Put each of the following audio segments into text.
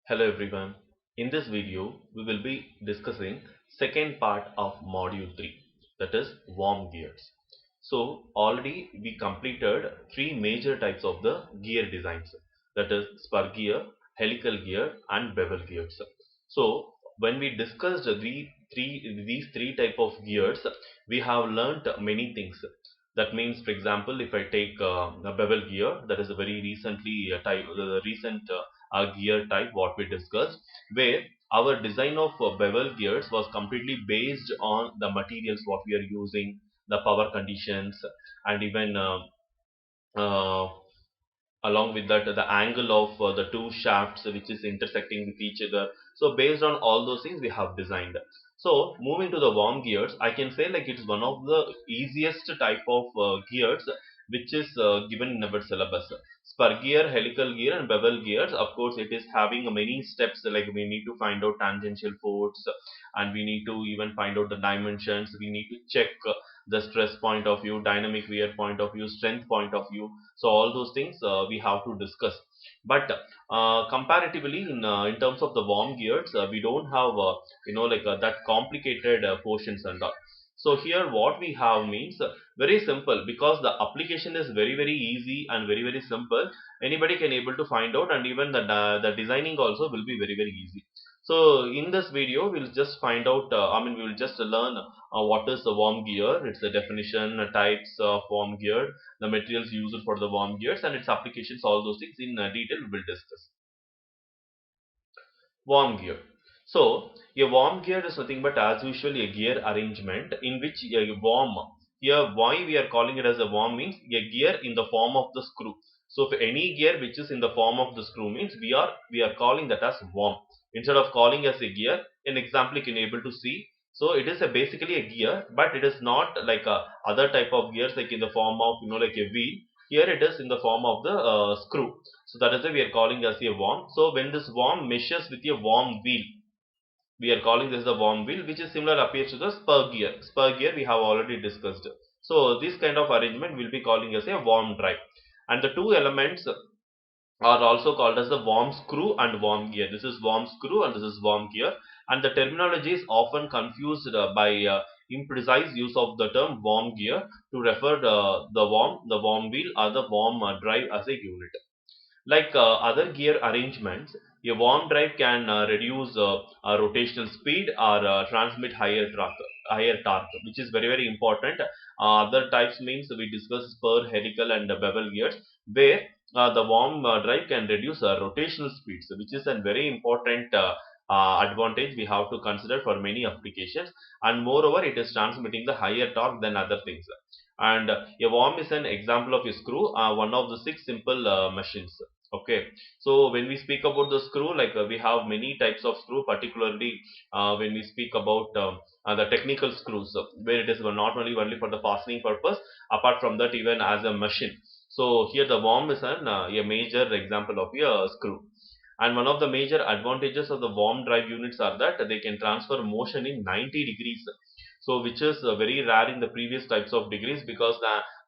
Hello everyone. In this video, we will be discussing second part of module 3, that is worm gears. So already we completed three major types of the gear designs, that is spur gear, helical gear and bevel gears. So when we discussed these three type of gears, we have learnt many things. That means, for example, if I take a bevel gear, that is a very recently recent gear type what we discussed, where our design of bevel gears was completely based on the materials what we are using, the power conditions, and even uh, along with that the angle of the two shafts which is intersecting with each other. So based on all those things we have designed. So moving to the worm gears, I can say like it's one of the easiest type of gears which is given in our syllabus. Spur gear, helical gear and bevel gears, of course it is having many steps, like we need to find out tangential force, and we need to even find out the dimensions, we need to check the stress point of view, dynamic wear point of view, strength point of view. So all those things we have to discuss. But comparatively in terms of the worm gears, we don't have that complicated portions and all. So here what we have means very simple, because the application is very easy and very simple. Anybody can able to find out, and even the designing also will be very easy. So in this video we'll just find out, we will just learn what is the worm gear, its the definition, types of worm gear, the materials used for the worm gears and its applications, all those things in detail we will discuss. Worm gear. So a worm gear is nothing but as usual a gear arrangement in which a worm, here why we are calling it as a worm means a gear in the form of the screw. So if any gear which is in the form of the screw means we are calling that as worm instead of calling as a gear. An example you can able to see. So it is a basically a gear, but it is not like a other type of gears like in the form of like a wheel. Here it is in the form of the screw. So that is why we are calling as a worm. So when this worm meshes with a worm wheel, we are calling this the worm wheel, which is similar appears to the spur gear. Spur gear we have already discussed. So this kind of arrangement will be calling as a worm drive. And the two elements are also called as the worm screw and worm gear. This is worm screw and this is worm gear. And the terminology is often confused by imprecise use of the term worm gear to refer the worm wheel or the worm drive as a unit. Like other gear arrangements, a worm drive can reduce rotational speed or transmit higher torque, which is very important. Other types means we discuss spur, helical, and bevel gears, where the worm drive can reduce rotational speeds, which is a very important advantage we have to consider for many applications. And moreover, it is transmitting the higher torque than other things. And a worm is an example of a screw, one of the six simple machines. Okay, so when we speak about the screw, like we have many types of screw, particularly when we speak about the technical screws, where it is not only for the fastening purpose, apart from that even as a machine. So here the worm is a major example of a screw. And one of the major advantages of the worm drive units are that they can transfer motion in 90 degrees. So which is very rare in the previous types of degrees, because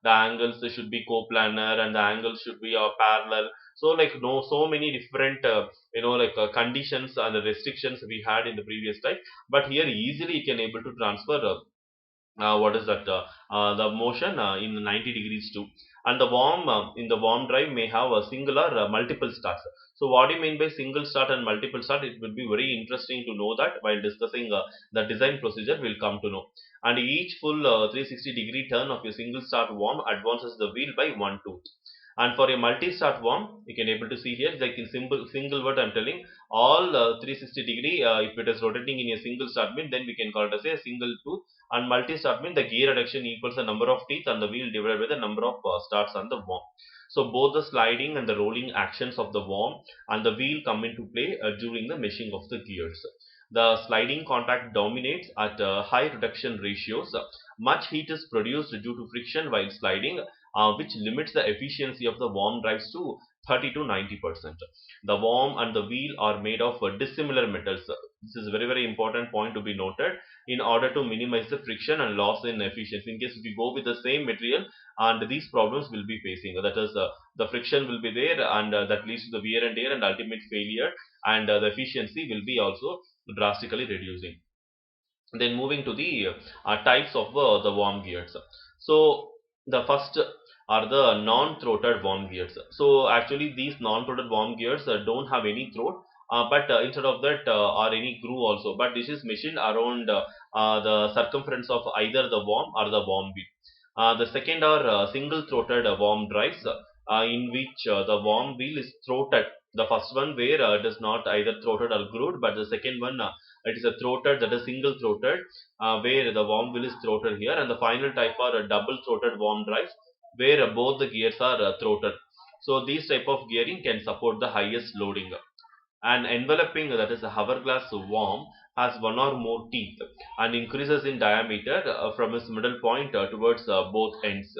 the angles should be coplanar and the angles should be parallel. So like no, so many different conditions and the restrictions we had in the previous type, but here easily you can able to transfer what is that the motion in 90 degrees too. And the worm in the worm drive may have a single or multiple starts. So what do you mean by single start and multiple start? It will be very interesting to know that while discussing the design procedure we'll come to know. And each full 360-degree turn of a single start worm advances the wheel by one tooth. And for a multi-start worm, you can able to see here, like in single word I'm telling, all 360 degree, if it is rotating in a single start mean, then we can call it as a single tooth. And multi-start means the gear reduction equals the number of teeth on the wheel divided by the number of starts on the worm. So both the sliding and the rolling actions of the worm and the wheel come into play during the meshing of the gears. The sliding contact dominates at high reduction ratios. Much heat is produced due to friction while sliding, which limits the efficiency of the worm drives to 30 to 90%. The worm and the wheel are made of dissimilar metals. This is very very important point to be noted in order to minimize the friction and loss in efficiency. In case if you go with the same material, and these problems will be facing, that is the friction will be there, and that leads to the wear and tear and ultimate failure, and the efficiency will be also drastically reducing. Then moving to the types of the worm gears. So the first are the non-throated worm gears. So actually these non-throated worm gears don't have any throat, but instead of that are any groove also, but this is machined around the circumference of either the worm or the worm wheel. The second are single-throated worm drives, in which the worm wheel is throated. The first one where it is not either throated or grooved, but the second one it is a throated, that is single throated, where the worm wheel is throated here, and the final type are a double throated worm drives where both the gears are throated. So these type of gearing can support the highest loading. An enveloping, that is a hourglass worm, has one or more teeth and increases in diameter from its middle point towards both ends.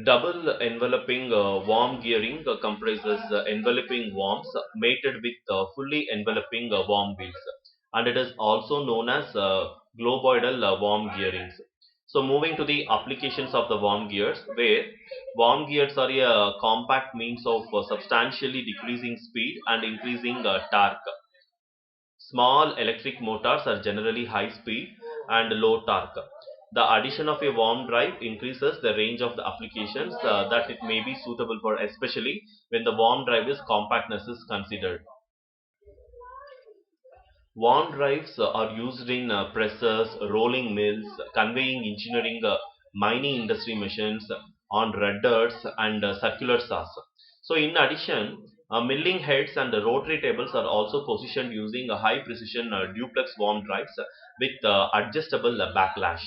Double enveloping worm gearing comprises enveloping worms mated with fully enveloping worm wheels, and it is also known as globoidal worm gearings. So moving to the applications of the worm gears, where worm gears are a compact means of substantially decreasing speed and increasing torque. Small electric motors are generally high speed and low torque. The addition of a worm drive increases the range of the applications that it may be suitable for, especially when the worm drive is compactness is considered. Worm drives are used in presses, rolling mills, conveying engineering, mining industry machines, on rudders and circular saws. So in addition, milling heads and rotary tables are also positioned using a high precision duplex worm drives with adjustable backlash.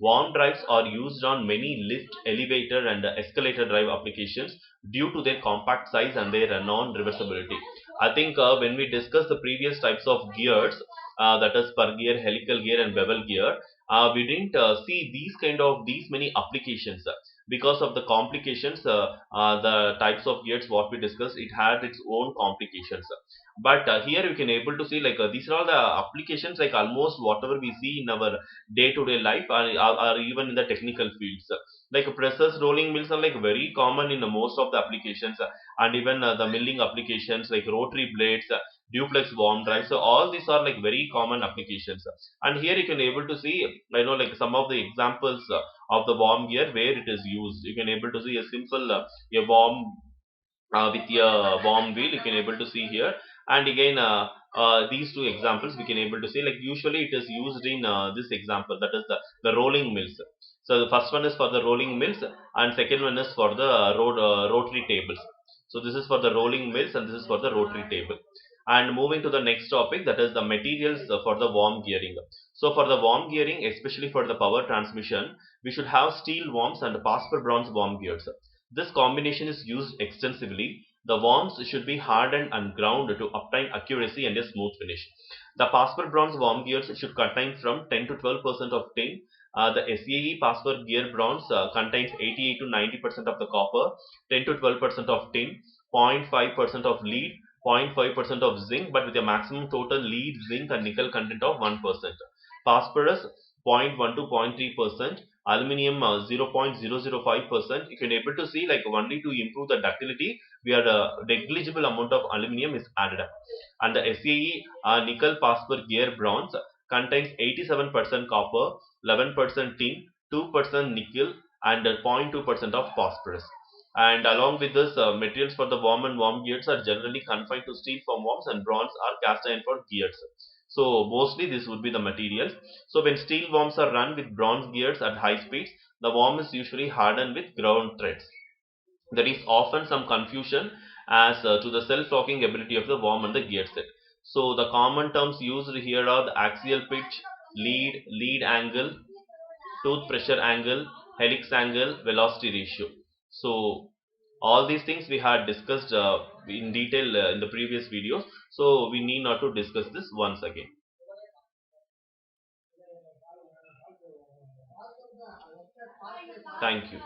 Worm drives are used on many lift, elevator and escalator drive applications due to their compact size and their non-reversibility. I think when we discussed the previous types of gears, that is per gear, helical gear, and bevel gear, we didn't see these many applications because of the complications. The types of gears what we discussed, it had its own complications. But here you can able to see like these are all the applications, like almost whatever we see in our day-to-day life, or even in the technical fields. Like presses, rolling mills are like very common in most of the applications, and even the milling applications like rotary blades, duplex worm drives. So all these are like very common applications. And here you can able to see, like some of the examples of the worm gear where it is used. You can able to see a simple a worm with a worm wheel. You can able to see here, and again these two examples we can able to see, like usually it is used in this example, that is the rolling mills. So the first one is for the rolling mills, and second one is for the rotary tables. So this is for the rolling mills and this is for the rotary table. And moving to the next topic, that is the materials for the worm gearing. So for the worm gearing, especially for the power transmission, we should have steel worms and Pasper bronze worm gears. This combination is used extensively. The worms should be hardened and ground to obtain accuracy and a smooth finish. The Pasper bronze worm gears should contain from 10 to 12% of tin. The SAE Pasper gear bronze contains 88 to 90% of the copper, 10 to 12% of tin, 0.5% of lead, 0.5% of zinc, but with a maximum total lead, zinc, and nickel content of 1%. Phosphorus 0.1 to 0.3%, aluminium 0.005%. You can able to see like only to improve the ductility, where negligible amount of aluminium is added. And the SAE nickel phosphor gear bronze contains 87% copper, 11% tin, 2% nickel, and 0.2% of phosphorus. And along with this, materials for the worm and worm gears are generally confined to steel for worms and bronze or cast iron for gears. So mostly this would be the materials. So when steel worms are run with bronze gears at high speeds, the worm is usually hardened with ground threads. There is often some confusion as to the self-locking ability of the worm and the gear set. So the common terms used here are the axial pitch, lead angle, tooth pressure angle, helix angle, velocity ratio. So all these things we had discussed in detail in the previous videos. So we need not to discuss this once again. Thank you.